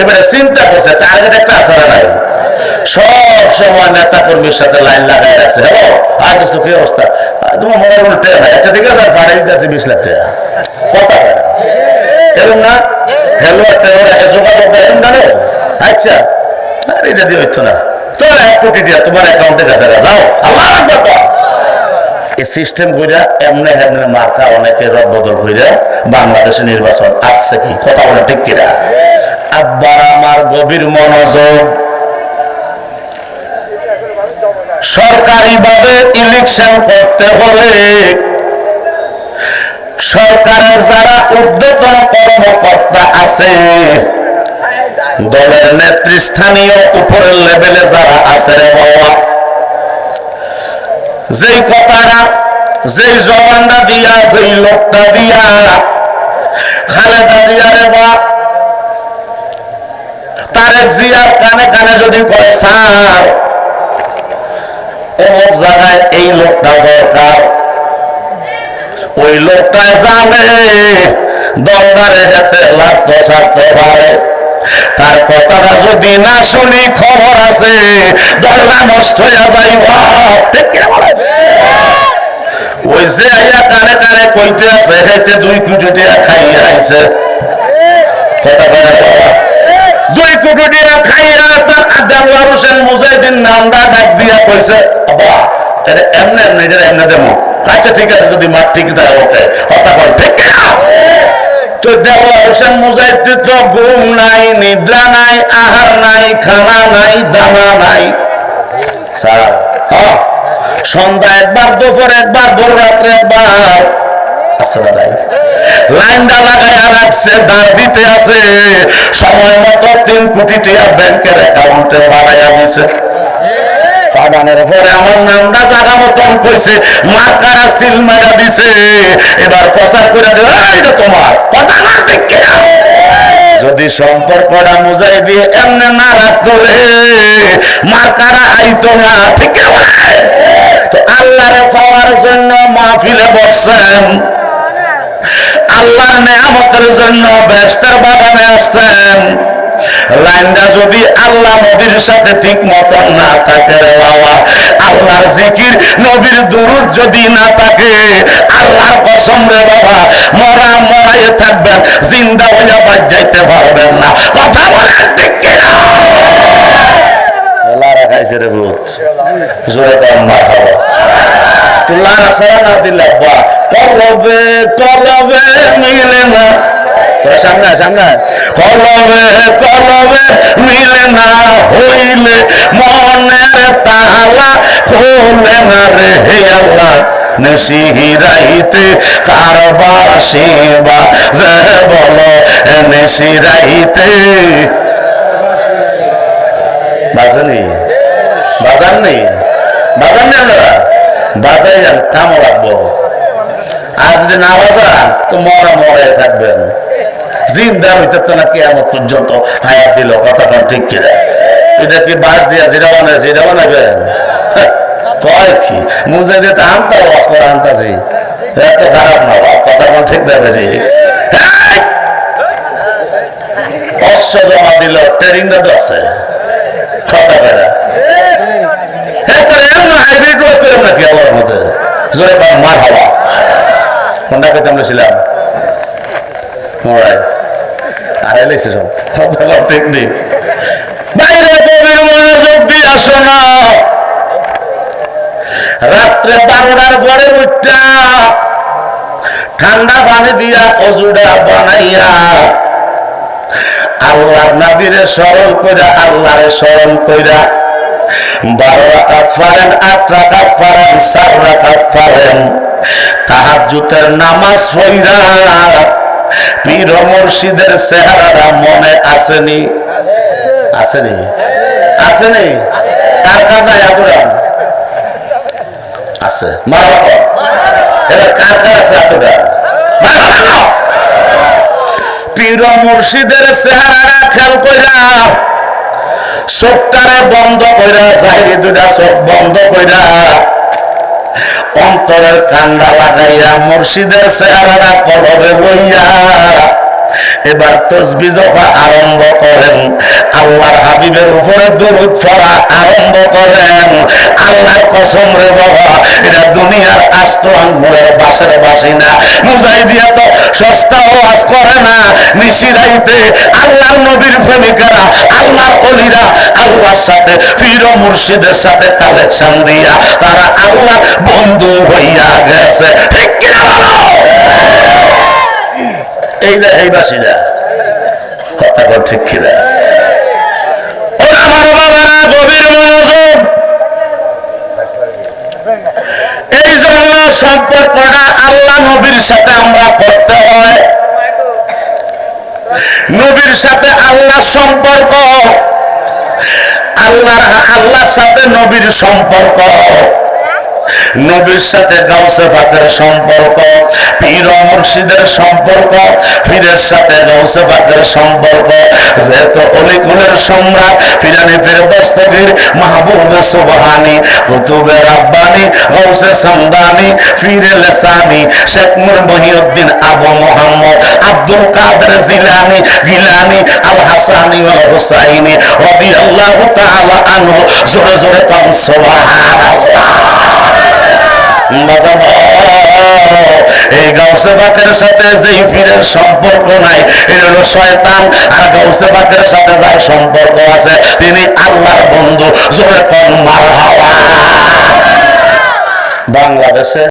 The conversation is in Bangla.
এবারে চিন্তা করছে টার্গেট একটা আছে না নাই, সব সময় নেতা কর্মীর সাথে লাইন লাগাই রাখছে। হ্যালো আর কিছু কি অবস্থা, তোমার মনে কোনো টেয়া নাই, আচ্ছা ঠিক আছে পাঠিয়ে দিতে আছে 20 লাখ টাকা, কথা এরকম না? হ্যালো একটা যোগাযোগ এরকম জানো? আচ্ছা আর এটা দিয়ে হইতো না, তো 1 কোটি টাকা তোমার অ্যাকাউন্টে কাছে যাও, আল্লাহ আকবার। এই সিস্টেম কইরা এমনি এমনি মার্কা অনেকে রদ বদল কইরা বাংলাদেশে নির্বাচন আসছে, কি কথা বলে ঠিক কিনা? আব্বার আমার গভীর মনোযোগ, সরকারিভাবে ইলেকশন করতে হলে সরকারের যারা ঊর্ধ্বতন কর্মকর্তা আছে, দলের নেতৃস্থানীয় উপরের লেভেলে যারা আছে রে বাবা, যেই কথাটা যেই জবানটা দিয়া যেই লোকটা দিয়া খালেদা জিয়া রে বা তারেক জিয়ার কানে কানে যদি কয় স্যার অমুক জায়গায় এই লোকটা দরকার, ওই লোকটায় জানে দলদারে হাতে লাগতে ছাড়তে পারে, তার কথাটা যদি না শুনি খবর আছে দলটা নষ্ট হয়ে যাইব। ওই যে আইয়া কানে কানে কইতে আছে হেতে 2 কোটি টাকা খাইয়া আইছে, কথা বলে 2 কোটি টাকা খাইয়া তার দেওয়ার হোসেন মুজাহিদিন নামটা ডাক দিয়া কইছে বাবা এটা এমনি এমনি এটা এমনি দেবো, আচ্ছা ঠিক আছে যদি মাঠ ঠিক দেয় ওকে কথা বল ঠিক না? তো দেওয়ার হোসেন মুজাহিদ তো ঘুম নাই, নিদ্রা নাই, আহার নাই, খানা নাই, দানা নাই স্যার। সন্ধ্যা একবার, দুপুর একবার, ভোর রাত্রে একবার আসরা নাই, লাইনটা লাগাইয়া রাখছে, দাঁড় দিতে আছে, সময় মতো 3 কোটি টাকা ব্যাংকের অ্যাকাউন্টে বাড়াইয়া দিছে। পাগানের পরে আমার নামটা জায়গা মতন কইছে, মার্কারা সিল মারা দিছে, এবার প্রচার করে দেবে এটা তোমার কথা না ঠিক কিনা? যদি সম্পর্কটা মুজাই দিয়ে এমনি না রাখতো রে মার্কারা আইতো না, ঠিক আছে? তো আল্লাহরে পাওয়ার জন্য মাহফিলে বসছেন, আল্লাহর নেয়ামতের জন্য বেহেশতের বাগানে আসছেন, লাইনটা যদি আল্লাহ নবীর সাথে ঠিক মতন না থাকে রে বাবা, আল্লাহর জিকির নবীর দুরূদ যদি না থাকে, আল্লাহর কসম রে বাবা মরা মরাইয়ে থাকবেন, জিন্দা হইয়া বাদ যাইতে পারবেন না, কথা বলেন ঠিক কিনা? আল্লাহ রাখাইছে রে ভূত, জোরে কম মারহাবা। তুল্লাহ রাসারা না দিলে বা কলবে কলবে মিলে না, সামনে সামনে কলবে কলবে মিলে না হইলে মনের তালা খোলে না রে হে আল্লাহ, নেশিরাইতে কারবাসি বা যে বলো নেশিরাইতে বাজানি বাজার নেই, বাজার নেই, আপনারা বাজাই যান, কামো রাখবো, আর যদি না বাজান তো মরা মরে থাকবেন, জিন্দা হইতে তো না কিয়ামত পর্যন্ত হায়াত দিল, কথাটা ঠিক কিনা? এটা কি বাস দিয়া যেটা বানায় সেটা বানাবেন? কয় কি মুজাহিদে তো আনতা ওয়াজ করে আনতাছি, এত খারাপ না কথা ঠিক না বেরি। অশ্ব জমা দিল, ট্রেনিংটা তো আছে, কথা বেড়া হাইব্রিড ওয়াজ করলাম নাকি আমার মধ্যে, জোরে মার হওয়া কোনটা পেতাম ছিলাম আর এলেছে সব ঠিক নেই। বাইরে কবির মনোযোগ দিয়ে শোনো, রাত্রে 12টার পরে উঠটা ঠান্ডা পানি দিয়া অজুটা বানাইয়া আল্লাহর নবীরে স্মরণ কইরা, আল্লাহরে স্মরণ কইরা 12 রাকাত পড়েন, 8 রাকাত পড়েন, 4 রাকাত পড়েন, তাহাজ্জুদের নামাজ পড়া পীর মুর্শিদের চেহারাটা মনে আসেনি? আসেনি? আসেনি? কার কার নাই আদুরা আছে? মারো এবার কার কার আছে আদুরা? পীর মুর্শিদের চেহারাটা খেয়াল কইরা, চোখটারে বন্ধ কইরা, জাহিরি 2টা চোখ বন্ধ কইরা, অন্তরের কান্ডা লাগাইয়া মুর্শিদের চেহারাটা কলবে লইয়া এবার তসবিহ জপা আরম্ভ করে। করেন, আল্লাহর হাবিবের উপরে দরুদ পড়া আরম্ভ করেন। আল্লাহর কসম রে বাবা, এটা দুনিয়ার আস্ত আঙ্গুরের বাসের বাসি না। মুজাহিদিয়া তো সস্তা ওয়াজ করে না, নিশিরাইতে আল্লাহর নবীর প্রেমিকেরা, আল্লাহর ওলিরা আল্লাহর সাথে পীর ও মুর্শিদের সাথে কালেকশন দিয়া তারা আল্লাহ বন্ধু হইয়া গেছে। ঠিক কিনা বলো? এই বাসীরা কথা বল, ঠিক কিনা? আমার বাবারা গভীর মনোযোগ। এই জন্য সম্পর্কটা আল্লাহ নবীর সাথে আমরা করতে হয়। নবীর সাথে আল্লাহর সম্পর্ক, আল্লাহর সাথে নবীর সম্পর্ক, নবীর সাথে গাউসে পাকের সম্পর্ক, পীর ও মুর্শিদের সম্পর্ক, পীরের সাথে গাউসে পাকের সম্পর্ক। যেহেতু অলিকুলের সম্রাট পীরানি পীর দস্তগীর মাহবুবে সুবহানি কুতুবে রাব্বানি গাউসে সামদানি পীরে লেসানি শেখ নূর মহিউদ্দিন আবু মুহাম্মদ আব্দুল কাদের জিলানি গিলানি আল হাসানি ওয়াল হুসাইনি রাদিয়াল্লাহু তাআলা আনহু। জোরে জোরে কান সুবহানাল্লাহ। এই গাউসে পাকের সাথে যেই পীরের সম্পর্ক নাই, এটা হলো শয়তান। আর গাউসে পাকের সাথে যার সম্পর্ক আছে তিনি আল্লাহর বন্ধু। জোরে কোন মারহাবা। বাংলাদেশে